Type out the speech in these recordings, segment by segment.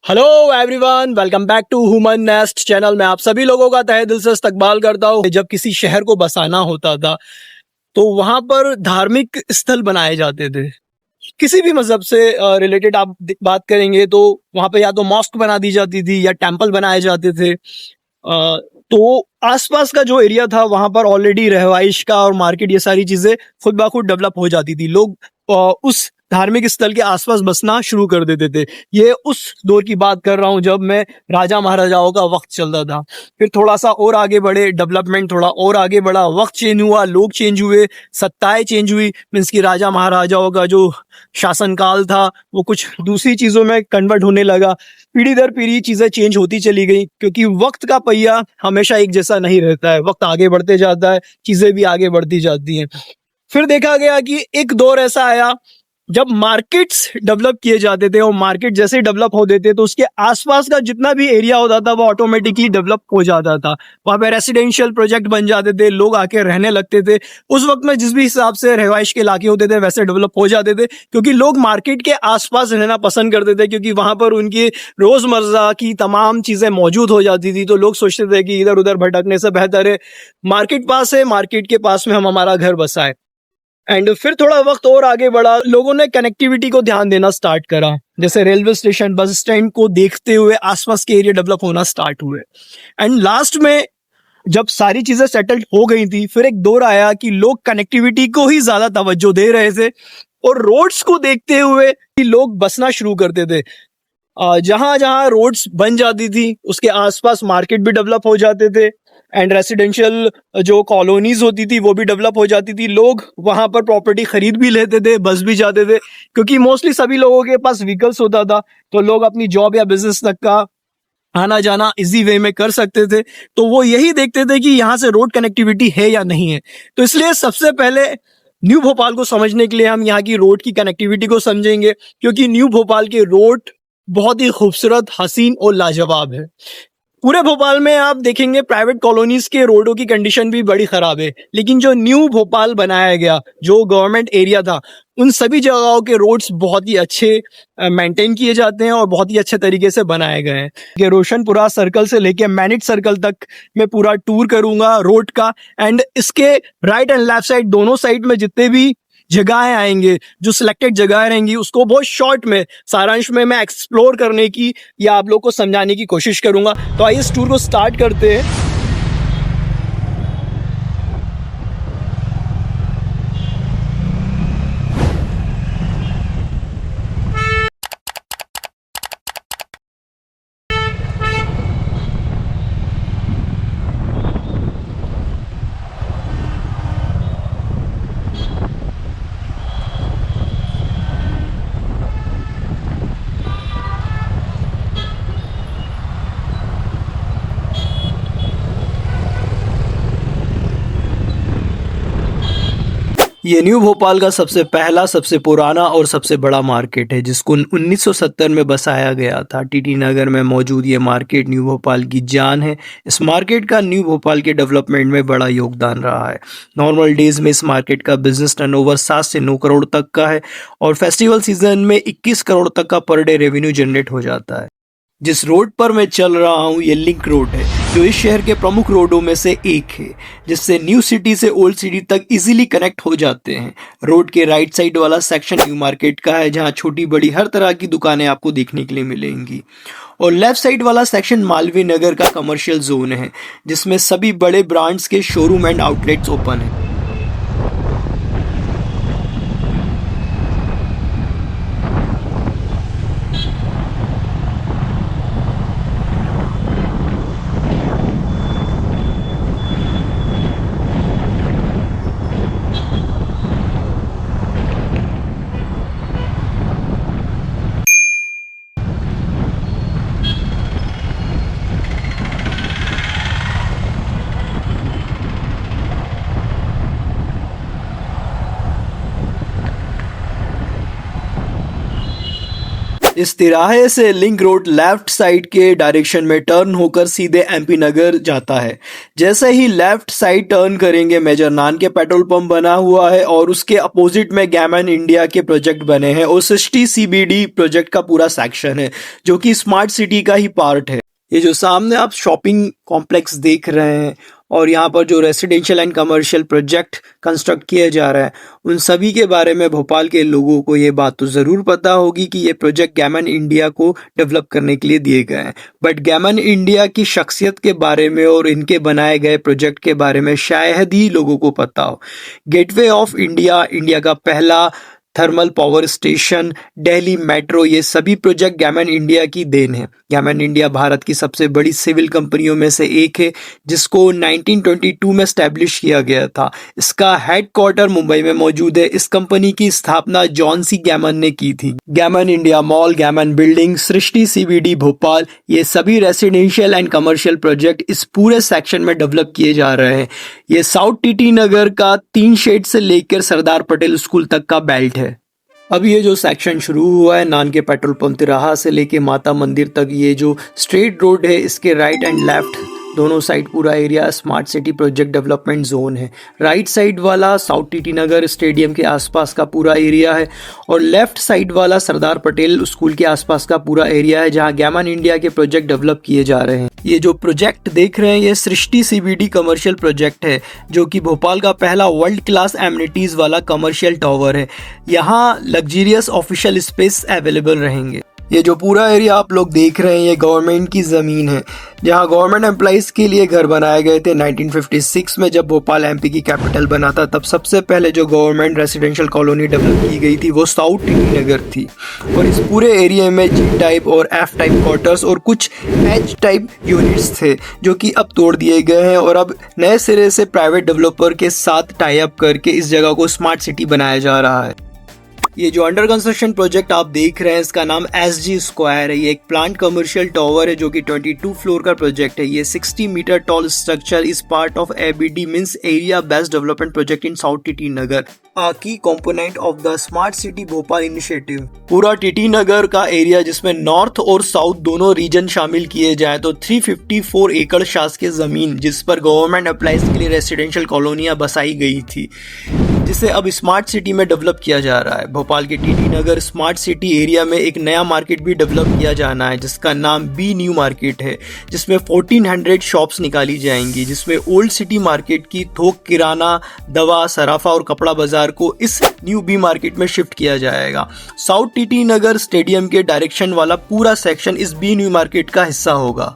Hello everyone, welcome back to human nest channel में आप सभी लोगों का तहे दिल से इस्तकबाल करता हूँ। जब किसी शहर को बसाना होता था तो वहां पर धार्मिक स्थल बनाए जाते थे। किसी भी मजहब से रिलेटेड आप बात करेंगे तो वहां पे या तो मॉस्क बना दी जाती थी या टेंपल बनाए जाते थे। तो आसपास का जो एरिया था वहां पर ऑलरेडी रहवाइश का और मार्केट ये सारी चीजें खुद ब खुद डेवलप हो जाती थी। लोग उस धार्मिक स्थल के आसपास बसना शुरू कर देते थे। ये उस दौर की बात कर रहा हूँ जब मैं राजा महाराजाओं का वक्त चलता था। फिर थोड़ा सा और आगे बढ़े, डेवलपमेंट थोड़ा और आगे बढ़ा, वक्त चेंज हुआ, लोग चेंज हुए, सत्ताएं चेंज हुई। मीन्स की राजा महाराजाओं का जो शासनकाल था वो कुछ दूसरी चीजों में कन्वर्ट होने लगा। पीढ़ी दर पीढ़ी चीजें चेंज होती चली गई क्योंकि वक्त का पहिया हमेशा एक जैसा नहीं रहता है। वक्त आगे बढ़ते जाता है, चीजें भी आगे बढ़ती जाती हैं। फिर देखा गया कि एक दौर ऐसा आया जब मार्केट्स डेवलप किए जाते थे और मार्केट जैसे डेवलप होते थे तो उसके आसपास का जितना भी एरिया होता था वो ऑटोमेटिकली डेवलप हो जाता था। वहां पे रेसिडेंशियल प्रोजेक्ट बन जाते थे, लोग आके रहने लगते थे। उस वक्त में जिस भी हिसाब से रहवाइश के इलाके होते थे वैसे डेवलप हो जाते थे क्योंकि लोग मार्केट के आसपास रहना पसंद करते थे क्योंकि वहां पर उनकी रोजमर्रा की तमाम चीजें मौजूद हो जाती थी। तो लोग सोचते थे कि इधर उधर भटकने से बेहतर है मार्केट पास है, मार्केट के पास में हम हमारा घर बसाए। एंड फिर थोड़ा वक्त और आगे बढ़ा, लोगों ने कनेक्टिविटी को ध्यान देना स्टार्ट करा। जैसे रेलवे स्टेशन, बस स्टैंड को देखते हुए आसपास के एरिया डेवलप होना स्टार्ट हुए। एंड लास्ट में जब सारी चीजें सेटल्ड हो गई थी फिर एक दौर आया कि लोग कनेक्टिविटी को ही ज्यादा तवज्जो दे रहे थे और रोड्स को देखते हुए कि लोग बसना शुरू करते थे। जहां जहां रोड्स बन जाती थी उसके आसपास मार्केट भी डेवलप हो जाते थे एंड रेसिडेंशियल जो कॉलोनीज होती थी वो भी डेवलप हो जाती थी। लोग वहां पर प्रॉपर्टी खरीद भी लेते थे, बस भी जाते थे क्योंकि मोस्टली सभी लोगों के पास व्हीकल्स होता था तो लोग अपनी जॉब या बिजनेस तक का आना जाना इजी वे में कर सकते थे। तो वो यही देखते थे कि यहाँ से रोड कनेक्टिविटी है या नहीं है। तो इसलिए सबसे पहले न्यू भोपाल को समझने के लिए हम यहाँ की रोड की कनेक्टिविटी को समझेंगे क्योंकि न्यू भोपाल के रोड बहुत ही खूबसूरत, हसीन और लाजवाब है। पूरे भोपाल में आप देखेंगे प्राइवेट कॉलोनीज के रोडों की कंडीशन भी बड़ी खराब है, लेकिन जो न्यू भोपाल बनाया गया, जो गवर्नमेंट एरिया था, उन सभी जगहों के रोड्स बहुत ही अच्छे मेंटेन किए जाते हैं और बहुत ही अच्छे तरीके से बनाए गए हैं। कि रोशनपुरा सर्कल से लेके मैनिट सर्कल तक मैं पूरा टूर करूंगा रोड का। एंड इसके राइट एंड लेफ्ट साइड दोनों साइड में जितने भी जगहें आएंगे, जो सिलेक्टेड जगह रहेंगी, उसको बहुत शॉर्ट में, सारांश में मैं एक्सप्लोर करने की या आप लोग को समझाने की कोशिश करूंगा। तो आइए इस टूर को स्टार्ट करते हैं। ये न्यू भोपाल का सबसे पहला, सबसे पुराना और सबसे बड़ा मार्केट है जिसको 1970 में बसाया गया था। टीटी नगर में मौजूद ये मार्केट न्यू भोपाल की जान है। इस मार्केट का न्यू भोपाल के डेवलपमेंट में बड़ा योगदान रहा है। नॉर्मल डेज में इस मार्केट का बिजनेस टर्नओवर 7 से 9 करोड़ तक का है और फेस्टिवल सीजन में 21 करोड़ तक का पर डे रेवेन्यू जनरेट हो जाता है। जिस रोड पर मैं चल रहा हूँ ये लिंक रोड है जो इस शहर के प्रमुख रोडों में से एक है जिससे न्यू सिटी से ओल्ड सिटी तक इजीली कनेक्ट हो जाते हैं। रोड के राइट साइड वाला सेक्शन न्यू मार्केट का है जहाँ छोटी बड़ी हर तरह की दुकानें आपको देखने के लिए मिलेंगी और लेफ्ट साइड वाला सेक्शन मालवीय नगर का कमर्शियल जोन है जिसमें सभी बड़े ब्रांड्स के शोरूम एंड आउटलेट्स ओपन है। इस तिराहे से लिंक रोड लेफ्ट साइड के डायरेक्शन में टर्न होकर सीधे एमपी नगर जाता है। जैसे ही लेफ्ट साइड टर्न करेंगे मेजर नान के पेट्रोल पंप बना हुआ है और उसके अपोजिट में गैमन इंडिया के प्रोजेक्ट बने हैं और सिटी सीबीडी प्रोजेक्ट का पूरा सेक्शन है जो कि स्मार्ट सिटी का ही पार्ट है। ये जो सामने आप शॉपिंग कॉम्प्लेक्स देख रहे हैं और यहाँ पर जो residential and commercial project construct किए जा रहे हैं उन सभी के बारे में भोपाल के लोगों को ये बात तो ज़रूर पता होगी कि ये प्रोजेक्ट गैमन इंडिया को डेवलप करने के लिए दिए गए हैं, बट गैमन इंडिया की शख्सियत के बारे में और इनके बनाए गए प्रोजेक्ट के बारे में शायद ही लोगों को पता हो। गेटवे ऑफ इंडिया, इंडिया का पहला thermal power station, Delhi metro, ये सभी प्रोजेक्ट गैमन इंडिया की देन है। गैमन इंडिया भारत की सबसे बड़ी सिविल कंपनियों में से एक है जिसको 1922 में स्टैब्लिश किया गया था। इसका हेडक्वार्टर मुंबई में मौजूद है। इस कंपनी की स्थापना जॉन सी गैमन ने की थी। Gammon India mall, Gammon building, Srishti CBD Bhopal, ये सभी रेसिडेंशियल एंड कमर्शियल प्रोजेक्ट इस पूरे सेक्शन में डेवलप किए जा रहे हैं। ये साउथ टीटी नगर का 3 शेड से लेकर सरदार पटेल स्कूल तक का बेल्ट है। अब ये जो सेक्शन शुरू हुआ है नान के पेट्रोल पंप तिराहा से लेके माता मंदिर तक, ये जो स्ट्रेट रोड है इसके राइट एंड लेफ्ट दोनों साइड पूरा area smart city project development zone है। राइट साइड वाला साउथ टीटी नगर स्टेडियम के आसपास का पूरा एरिया है और लेफ्ट साइड वाला सरदार पटेल स्कूल के आसपास का पूरा एरिया है जहां गैमन इंडिया के प्रोजेक्ट डेवलप किए जा रहे हैं। ये जो प्रोजेक्ट देख रहे हैं ये सृष्टि सीबीडी कमर्शियल प्रोजेक्ट है जो कि भोपाल का पहला वर्ल्ड क्लास एमिनिटीज वाला कमर्शियल टावर है। यहाँ लग्जरियस ऑफिशियल स्पेस अवेलेबल रहेंगे। ये जो पूरा एरिया आप लोग देख रहे हैं ये गवर्नमेंट की ज़मीन है जहां गवर्नमेंट एम्प्लॉइज़ के लिए घर बनाए गए थे। 1956 में जब भोपाल एमपी की कैपिटल बना था तब सबसे पहले जो गवर्नमेंट रेसिडेंशियल कॉलोनी डेवलप की गई थी वो साउथ टीटी नगर थी और इस पूरे एरिया में जी टाइप और एफ टाइप क्वार्टर्स और कुछ एच टाइप यूनिट्स थे जो कि अब तोड़ दिए गए हैं और अब नए सिरे से प्राइवेट डेवलपर के साथ टाई अप करके इस जगह को स्मार्ट सिटी बनाया जा रहा है। ये जो अंडर कंस्ट्रक्शन प्रोजेक्ट आप देख रहे हैं इसका नाम एसजी स्क्वायर है। ये एक प्लांट कमर्शियल टावर है जो कि 22 फ्लोर का प्रोजेक्ट है। ये 60 metre tall structure is part of ABD means area based development project in south TT Nagar, a key component of the smart city Bhopal initiative. पूरा टीटी नगर का एरिया जिसमें नॉर्थ और साउथ दोनों रीजन शामिल किए जाए तो 354 एकड़ शासकीय जमीन जिस पर गवर्नमेंट एम्प्लॉइज के लिए रेसिडेंशियल कॉलोनियां बसाई गई थी जिसे अब स्मार्ट सिटी में डेवलप किया जा रहा है। भोपाल के टीटी नगर स्मार्ट सिटी एरिया में एक नया मार्केट भी डेवलप किया जाना है जिसका नाम बी न्यू मार्केट है जिसमें 1400 शॉप्स निकाली जाएंगी जिसमें ओल्ड सिटी मार्केट की थोक किराना, दवा, सराफा और कपड़ा बाजार को इस न्यू बी मार्केट में शिफ्ट किया जाएगा। साउथ टीटी नगर स्टेडियम के डायरेक्शन वाला पूरा सेक्शन इस बी न्यू मार्केट का हिस्सा होगा।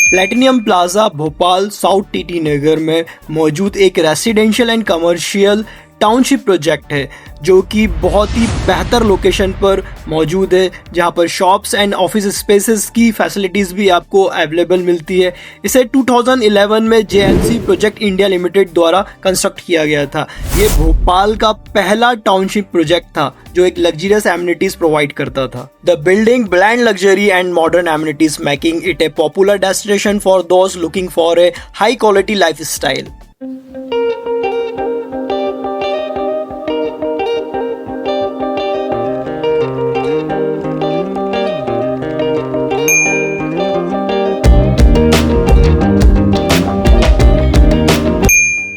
Platinum plaza Bhopal south TT Nagar में मौजूद एक residential and commercial township project है जो कि बहुत ही बेहतर लोकेशन पर मौजूद है जहां पर शॉप्स एंड ऑफिस स्पेसेस की फैसिलिटीज़ भी आपको अवेलेबल मिलती है। इसे 2011 में जेएनसी प्रोजेक्ट इंडिया लिमिटेड द्वारा कंस्ट्रक्ट किया गया था। ये भोपाल का पहला टाउनशिप प्रोजेक्ट था जो एक लग्जरियस एमिनिटीज प्रोवाइड करता था। The building blend luxury and modern amenities making it A popular destination for those looking for a high quality life style.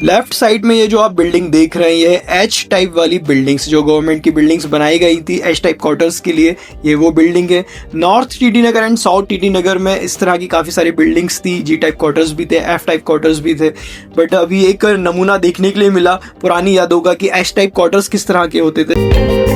Left side में ये जो आप बिल्डिंग देख रहे हैं ये एच टाइप वाली बिल्डिंग्स जो गवर्नमेंट की बिल्डिंग्स बनाई गई थी एच टाइप क्वार्टर्स के लिए, ये वो बिल्डिंग है। North TT Nagar and south TT Nagar में इस तरह की काफ़ी सारी बिल्डिंग्स थी, जी टाइप क्वार्टर्स भी थे, एफ टाइप क्वार्टर्स भी थे, बट अभी एक नमूना देखने के लिए मिला पुरानी यादों का कि एच टाइप क्वार्टर्स किस तरह के होते थे।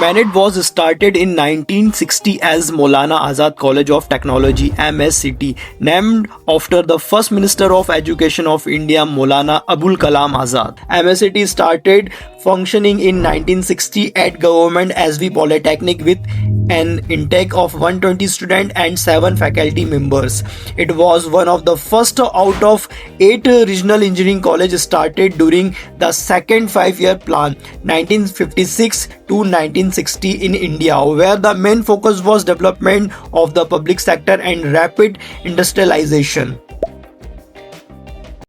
when it was started in 1960 as Maulana Azad College of Technology MSCT, named after the first Minister of Education of India, Maulana Abul Kalam Azad. MSCT started functioning in 1960 at Government SV Polytechnic with an intake of 120 students and 7 faculty members. It was one of the first out of 8 regional engineering colleges started during the second 5-year plan 1956 to 1960 in India, where the main focus was development of the public sector and rapid industrialization.